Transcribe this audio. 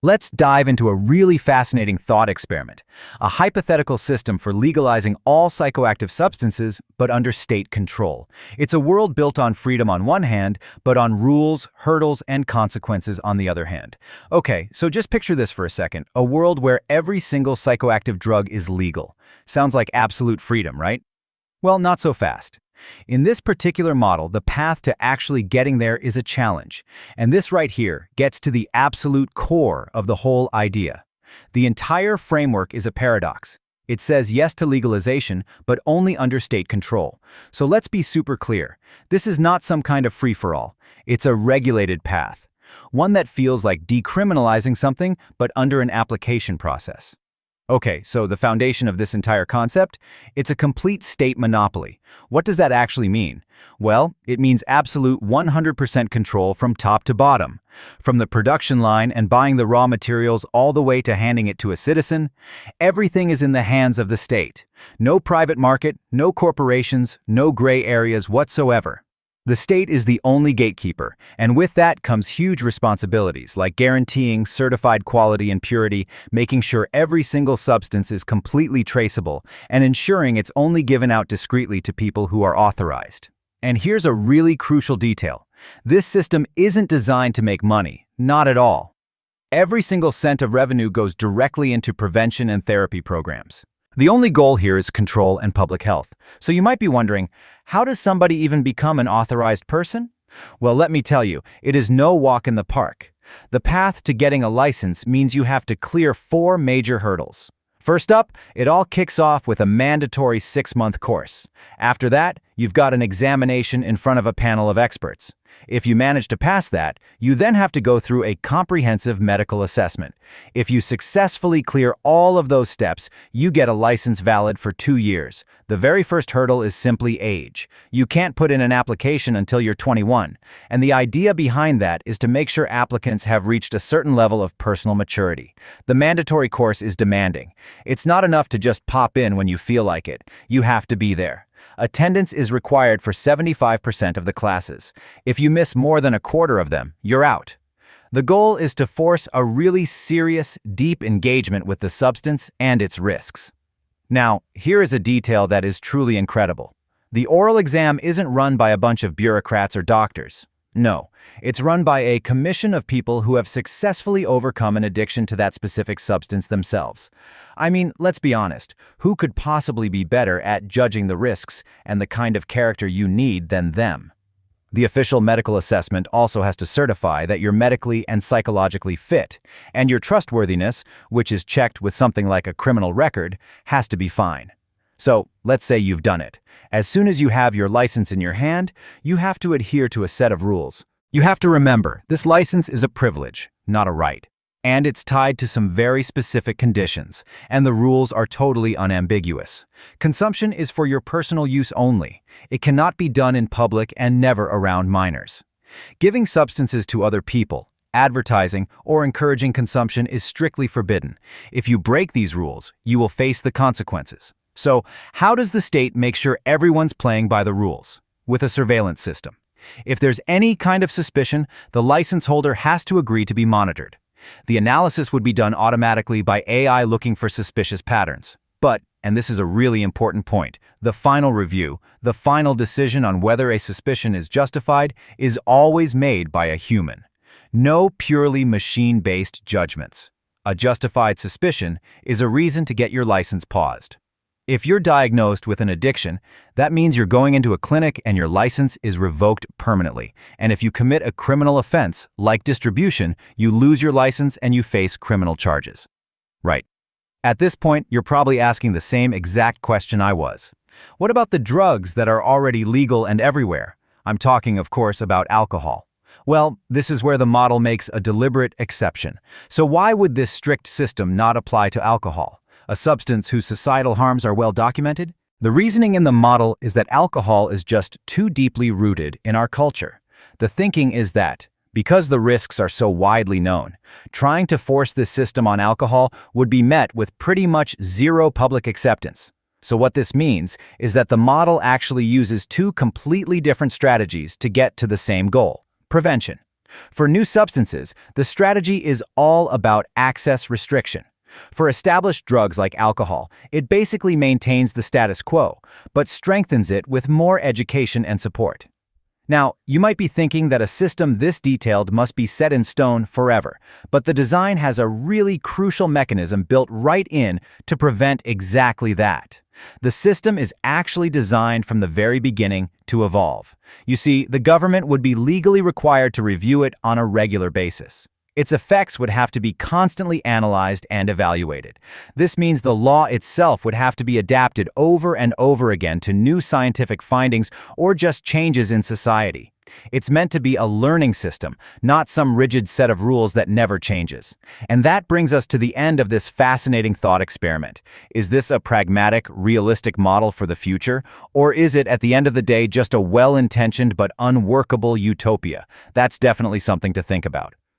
Let's dive into a really fascinating thought experiment, a hypothetical system for legalizing all psychoactive substances, but under state control. It's a world built on freedom on one hand, but on rules, hurdles, and consequences on the other hand. Okay, so just picture this for a second, a world where every single psychoactive drug is legal. Sounds like absolute freedom, right? Well, not so fast. In this particular model, the path to actually getting there is a challenge, and this right here gets to the absolute core of the whole idea. The entire framework is a paradox. It says yes to legalization, but only under state control. So let's be super clear. This is not some kind of free-for-all. It's a regulated path. One that feels like decriminalizing something, but under an application process. Okay, so the foundation of this entire concept? It's a complete state monopoly. What does that actually mean? Well, it means absolute 100% control from top to bottom. From the production line and buying the raw materials all the way to handing it to a citizen, everything is in the hands of the state. No private market, no corporations, no gray areas whatsoever. The state is the only gatekeeper, and with that comes huge responsibilities like guaranteeing certified quality and purity, making sure every single substance is completely traceable, and ensuring it's only given out discreetly to people who are authorized. And here's a really crucial detail. This system isn't designed to make money, not at all. Every single cent of revenue goes directly into prevention and therapy programs. The only goal here is control and public health. So you might be wondering, how does somebody even become an authorized person? Well, let me tell you, it is no walk in the park. The path to getting a license means you have to clear 4 major hurdles. First up, it all kicks off with a mandatory 6-month course. After that, you've got an examination in front of a panel of experts. If you manage to pass that, you then have to go through a comprehensive medical assessment. If you successfully clear all of those steps, you get a license valid for 2 years. The very first hurdle is simply age. You can't put in an application until you're 21, and the idea behind that is to make sure applicants have reached a certain level of personal maturity. The mandatory course is demanding. It's not enough to just pop in when you feel like it. You have to be there. Attendance is required for 75% of the classes. If you miss more than a quarter of them, you're out. The goal is to force a really serious, deep engagement with the substance and its risks. Now, here is a detail that is truly incredible. The oral exam isn't run by a bunch of bureaucrats or doctors. No, it's run by a commission of people who have successfully overcome an addiction to that specific substance themselves. I mean, let's be honest, who could possibly be better at judging the risks and the kind of character you need than them? The official medical assessment also has to certify that you're medically and psychologically fit, and your trustworthiness, which is checked with something like a criminal record, has to be fine. So, let's say you've done it. As soon as you have your license in your hand, you have to adhere to a set of rules. You have to remember, this license is a privilege, not a right. And it's tied to some very specific conditions, and the rules are totally unambiguous. Consumption is for your personal use only. It cannot be done in public and never around minors. Giving substances to other people, advertising, or encouraging consumption is strictly forbidden. If you break these rules, you will face the consequences. So, how does the state make sure everyone's playing by the rules? With a surveillance system. If there's any kind of suspicion, the license holder has to agree to be monitored. The analysis would be done automatically by AI looking for suspicious patterns. But, and this is a really important point, the final review, the final decision on whether a suspicion is justified, is always made by a human. No purely machine-based judgments. A justified suspicion is a reason to get your license paused. If you're diagnosed with an addiction, that means you're going into a clinic and your license is revoked permanently. And if you commit a criminal offense, like distribution, you lose your license and you face criminal charges. Right. At this point, you're probably asking the same exact question I was. What about the drugs that are already legal and everywhere? I'm talking, of course, about alcohol. Well, this is where the model makes a deliberate exception. So why would this strict system not apply to alcohol? A substance whose societal harms are well documented? The reasoning in the model is that alcohol is just too deeply rooted in our culture. The thinking is that, because the risks are so widely known, trying to force this system on alcohol would be met with pretty much zero public acceptance. So what this means is that the model actually uses 2 completely different strategies to get to the same goal: prevention. For new substances, the strategy is all about access restriction. For established drugs like alcohol, it basically maintains the status quo, but strengthens it with more education and support. Now, you might be thinking that a system this detailed must be set in stone forever, but the design has a really crucial mechanism built right in to prevent exactly that. The system is actually designed from the very beginning to evolve. You see, the government would be legally required to review it on a regular basis. Its effects would have to be constantly analyzed and evaluated. This means the law itself would have to be adapted over and over again to new scientific findings or just changes in society. It's meant to be a learning system, not some rigid set of rules that never changes. And that brings us to the end of this fascinating thought experiment. Is this a pragmatic, realistic model for the future? Or is it, at the end of the day, just a well-intentioned but unworkable utopia? That's definitely something to think about.